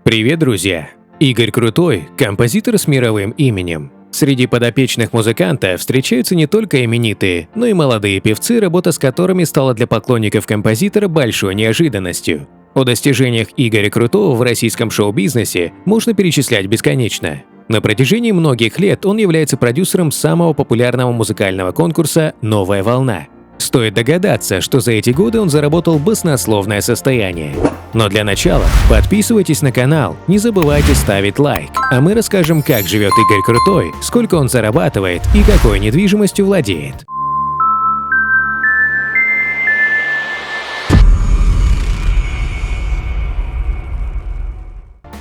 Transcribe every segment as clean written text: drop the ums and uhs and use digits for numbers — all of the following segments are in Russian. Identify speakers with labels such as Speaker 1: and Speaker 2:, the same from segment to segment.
Speaker 1: Привет, друзья! Игорь Крутой – композитор с мировым именем. Среди подопечных музыканта встречаются не только именитые, но и молодые певцы, работа с которыми стала для поклонников композитора большой неожиданностью. О достижениях Игоря Крутого в российском шоу-бизнесе можно перечислять бесконечно. На протяжении многих лет он является продюсером самого популярного музыкального конкурса «Новая волна». Стоит догадаться, что за эти годы он заработал баснословное состояние. Но для начала подписывайтесь на канал, не забывайте ставить лайк, а мы расскажем, как живет Игорь Крутой, сколько он зарабатывает и какой недвижимостью владеет.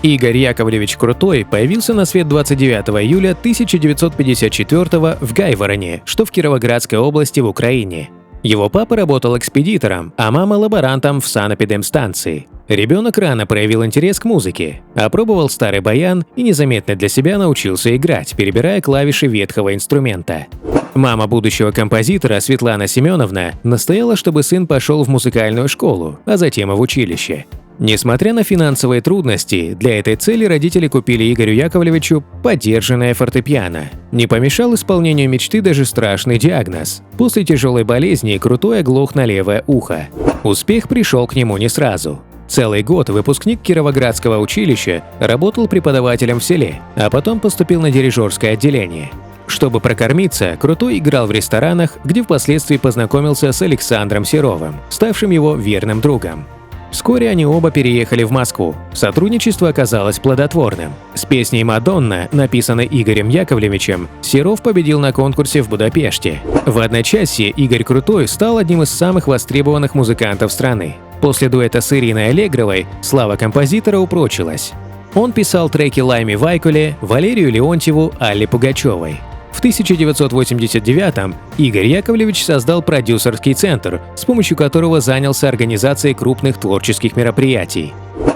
Speaker 1: Игорь Яковлевич Крутой появился на свет 29 июля 1954 в Гайвороне, что в Кировоградской области в Украине. Его папа работал экспедитором, а мама – лаборантом в санэпидемстанции. Ребенок рано проявил интерес к музыке, опробовал старый баян и незаметно для себя научился играть, перебирая клавиши ветхого инструмента. Мама будущего композитора Светлана Семеновна настояла, чтобы сын пошел в музыкальную школу, а затем и в училище. Несмотря на финансовые трудности, для этой цели родители купили Игорю Яковлевичу подержанное фортепиано. Не помешал исполнению мечты даже страшный диагноз. После тяжелой болезни Крутой оглох на левое ухо. Успех пришел к нему не сразу. Целый год выпускник Кировоградского училища работал преподавателем в селе, а потом поступил на дирижерское отделение. Чтобы прокормиться, Крутой играл в ресторанах, где впоследствии познакомился с Александром Серовым, ставшим его верным другом. Вскоре они оба переехали в Москву. Сотрудничество оказалось плодотворным. С песней «Мадонна», написанной Игорем Яковлевичем, Серов победил на конкурсе в Будапеште. В одночасье Игорь Крутой стал одним из самых востребованных музыкантов страны. После дуэта с Ириной Аллегровой слава композитора упрочилась. Он писал треки Лайме Вайкуле, Валерию Леонтьеву, Алле Пугачевой. В 1989-м Игорь Яковлевич создал продюсерский центр, с помощью которого занялся организацией крупных творческих мероприятий.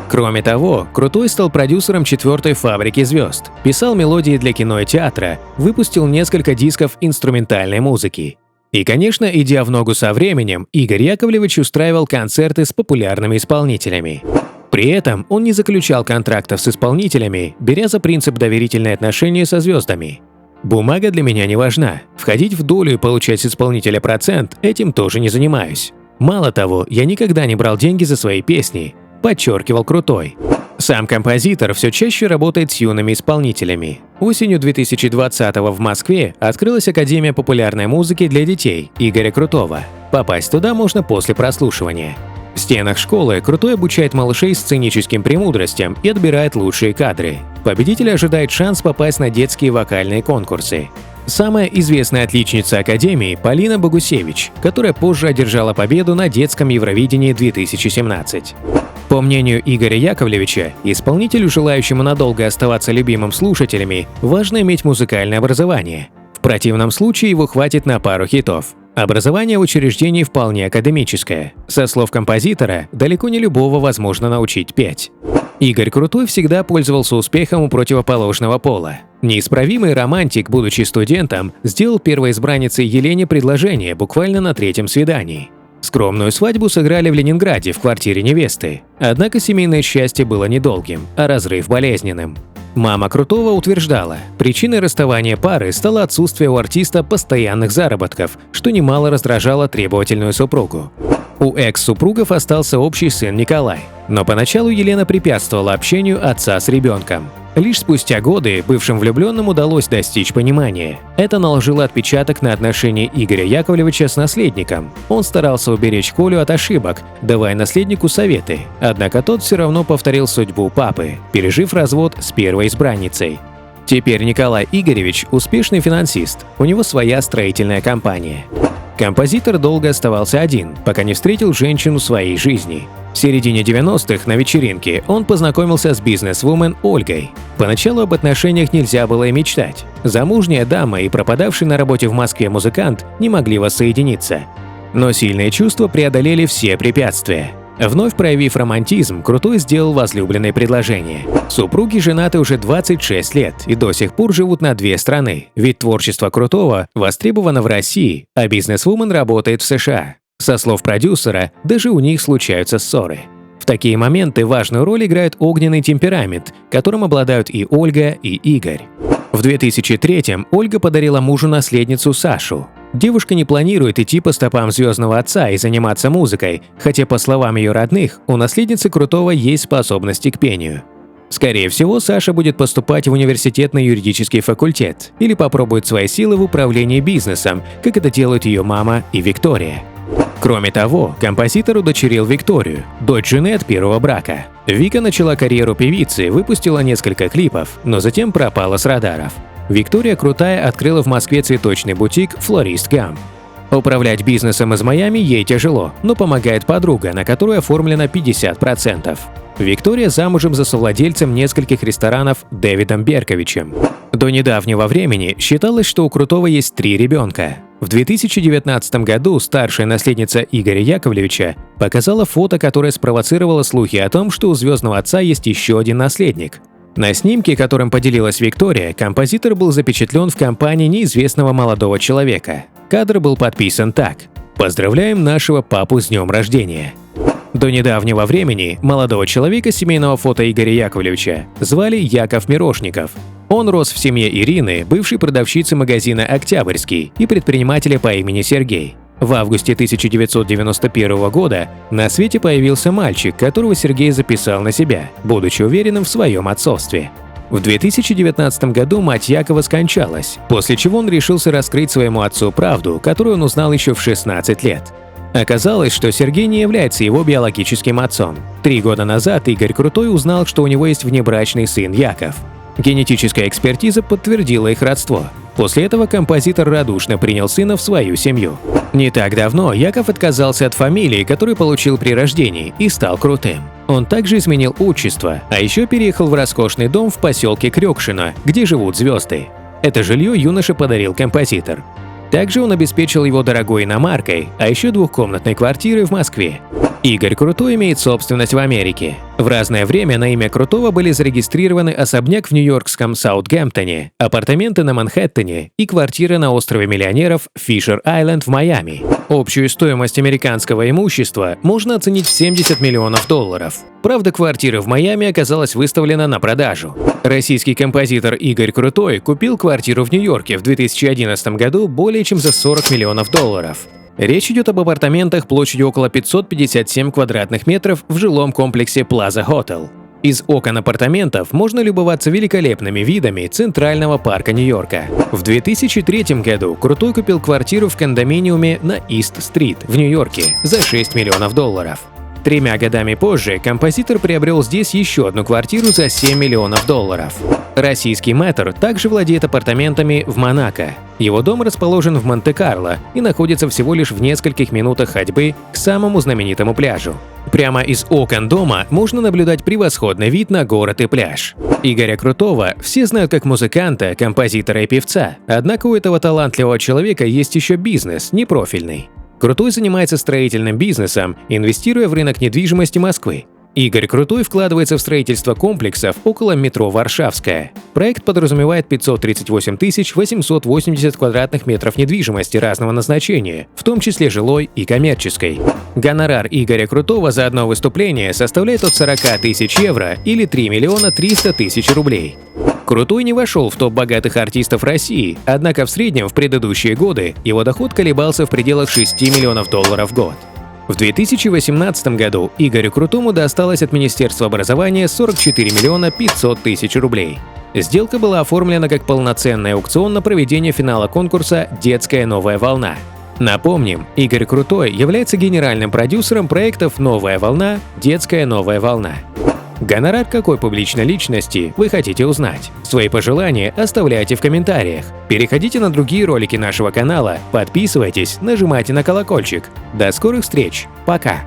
Speaker 1: Кроме того, Крутой стал продюсером четвертой «Фабрики звезд», писал мелодии для кино и театра, выпустил несколько дисков инструментальной музыки. И, конечно, идя в ногу со временем, Игорь Яковлевич устраивал концерты с популярными исполнителями. При этом он не заключал контрактов с исполнителями, беря за принцип доверительные отношения со звездами. «Бумага для меня не важна. Входить в долю и получать с исполнителя процент – этим тоже не занимаюсь. Мало того, я никогда не брал деньги за свои песни», – подчеркивал Крутой. Сам композитор все чаще работает с юными исполнителями. Осенью 2020-го в Москве открылась Академия популярной музыки для детей Игоря Крутого. Попасть туда можно после прослушивания. В стенах школы Крутой обучает малышей сценическим премудростям и отбирает лучшие кадры. Победитель ожидает шанс попасть на детские вокальные конкурсы. Самая известная отличница Академии – Полина Богусевич, которая позже одержала победу на детском Евровидении 2017. По мнению Игоря Яковлевича, исполнителю, желающему надолго оставаться любимым слушателями, важно иметь музыкальное образование. В противном случае его хватит на пару хитов. Образование в учреждении вполне академическое. Со слов композитора, далеко не любого возможно научить петь. Игорь Крутой всегда пользовался успехом у противоположного пола. Неисправимый романтик, будучи студентом, сделал первой избранницей Елене предложение буквально на третьем свидании. Скромную свадьбу сыграли в Ленинграде в квартире невесты. Однако семейное счастье было недолгим, а разрыв болезненным. Мама Крутого утверждала, причиной расставания пары стало отсутствие у артиста постоянных заработков, что немало раздражало требовательную супругу. У экс-супругов остался общий сын Николай, но поначалу Елена препятствовала общению отца с ребенком. Лишь спустя годы бывшим влюбленным удалось достичь понимания. Это наложило отпечаток на отношения Игоря Яковлевича с наследником. Он старался уберечь Колю от ошибок, давая наследнику советы, однако тот все равно повторил судьбу папы, пережив развод с первой избранницей. Теперь Николай Игоревич – успешный финансист, у него своя строительная компания. Композитор долго оставался один, пока не встретил женщину своей жизни. В середине 90-х на вечеринке он познакомился с бизнес-вумен Ольгой. Поначалу об отношениях нельзя было и мечтать. Замужняя дама и пропадавший на работе в Москве музыкант не могли воссоединиться. Но сильные чувства преодолели все препятствия. Вновь проявив романтизм, Крутой сделал возлюбленное предложение. Супруги женаты уже 26 лет и до сих пор живут на две страны, ведь творчество Крутого востребовано в России, а бизнес-вумен работает в США. Со слов продюсера, даже у них случаются ссоры. В такие моменты важную роль играет огненный темперамент, которым обладают и Ольга, и Игорь. В 2003-м Ольга подарила мужу наследницу Сашу. Девушка не планирует идти по стопам звездного отца и заниматься музыкой, хотя, по словам ее родных, у наследницы Крутого есть способности к пению. Скорее всего, Саша будет поступать в университетный юридический факультет или попробует свои силы в управлении бизнесом, как это делают ее мама и Виктория. Кроме того, композитор удочерил Викторию, дочь жены от первого брака. Вика начала карьеру певицы, выпустила несколько клипов, но затем пропала с радаров. Виктория Крутая открыла в Москве цветочный бутик «Флорист Гам». Управлять бизнесом из Майами ей тяжело, но помогает подруга, на которую оформлено 50%. Виктория замужем за совладельцем нескольких ресторанов Дэвидом Берковичем. До недавнего времени считалось, что у Крутого есть 3 ребенка. В 2019 году старшая наследница Игоря Яковлевича показала фото, которое спровоцировало слухи о том, что у звездного отца есть еще один наследник. На снимке, которым поделилась Виктория, композитор был запечатлен в компании неизвестного молодого человека. Кадр был подписан так: «Поздравляем нашего папу с днем рождения». До недавнего времени молодого человека семейного фото Игоря Яковлевича звали Яков Мирошников. Он рос в семье Ирины, бывшей продавщицы магазина «Октябрьский» и предпринимателя по имени Сергей. В августе 1991 года на свете появился мальчик, которого Сергей записал на себя, будучи уверенным в своем отцовстве. В 2019 году мать Якова скончалась, после чего он решился раскрыть своему отцу правду, которую он узнал еще в 16 лет. Оказалось, что Сергей не является его биологическим отцом. 3 года назад Игорь Крутой узнал, что у него есть внебрачный сын Яков. Генетическая экспертиза подтвердила их родство. После этого композитор радушно принял сына в свою семью. Не так давно Яков отказался от фамилии, которую получил при рождении, и стал Крутым. Он также изменил отчество, а еще переехал в роскошный дом в поселке Крёкшино, где живут звезды. Это жилье юноше подарил композитор. Также он обеспечил его дорогой иномаркой, а еще 2-комнатной квартирой в Москве. Игорь Крутой имеет собственность в Америке. В разное время на имя Крутого были зарегистрированы особняк в нью-йоркском Саутгемптоне, апартаменты на Манхэттене и квартира на острове миллионеров Фишер-Айленд в Майами. Общую стоимость американского имущества можно оценить в $70 миллионов. Правда, квартира в Майами оказалась выставлена на продажу. Российский композитор Игорь Крутой купил квартиру в Нью-Йорке в 2011 году более чем за $40 миллионов. Речь идет об апартаментах площадью около 557 квадратных метров в жилом комплексе Plaza Hotel. Из окон апартаментов можно любоваться великолепными видами Центрального парка Нью-Йорка. В 2003 году Крутой купил квартиру в кондоминиуме на Ист-стрит в Нью-Йорке за $6 миллионов. 3 годами позже композитор приобрел здесь еще одну квартиру за $7 миллионов. Российский мэтр также владеет апартаментами в Монако. Его дом расположен в Монте-Карло и находится всего лишь в нескольких минутах ходьбы к самому знаменитому пляжу. Прямо из окон дома можно наблюдать превосходный вид на город и пляж. Игоря Крутого все знают как музыканта, композитора и певца, однако у этого талантливого человека есть еще бизнес, непрофильный. Крутой занимается строительным бизнесом, инвестируя в рынок недвижимости Москвы. Игорь Крутой вкладывается в строительство комплексов около метро Варшавская. Проект подразумевает 538 880 квадратных метров недвижимости разного назначения, в том числе жилой и коммерческой. Гонорар Игоря Крутого за одно выступление составляет от 40 тысяч евро или 3 300 000 рублей. Крутой не вошел в топ богатых артистов России, однако в среднем в предыдущие годы его доход колебался в пределах $6 миллионов в год. В 2018 году Игорю Крутому досталось от Министерства образования 44 500 000 рублей. Сделка была оформлена как полноценный аукцион на проведение финала конкурса «Детская новая волна». Напомним, Игорь Крутой является генеральным продюсером проектов «Новая волна», «Детская новая волна». Гонорар какой публичной личности вы хотите узнать? Свои пожелания оставляйте в комментариях. Переходите на другие ролики нашего канала, подписывайтесь, нажимайте на колокольчик. До скорых встреч. Пока!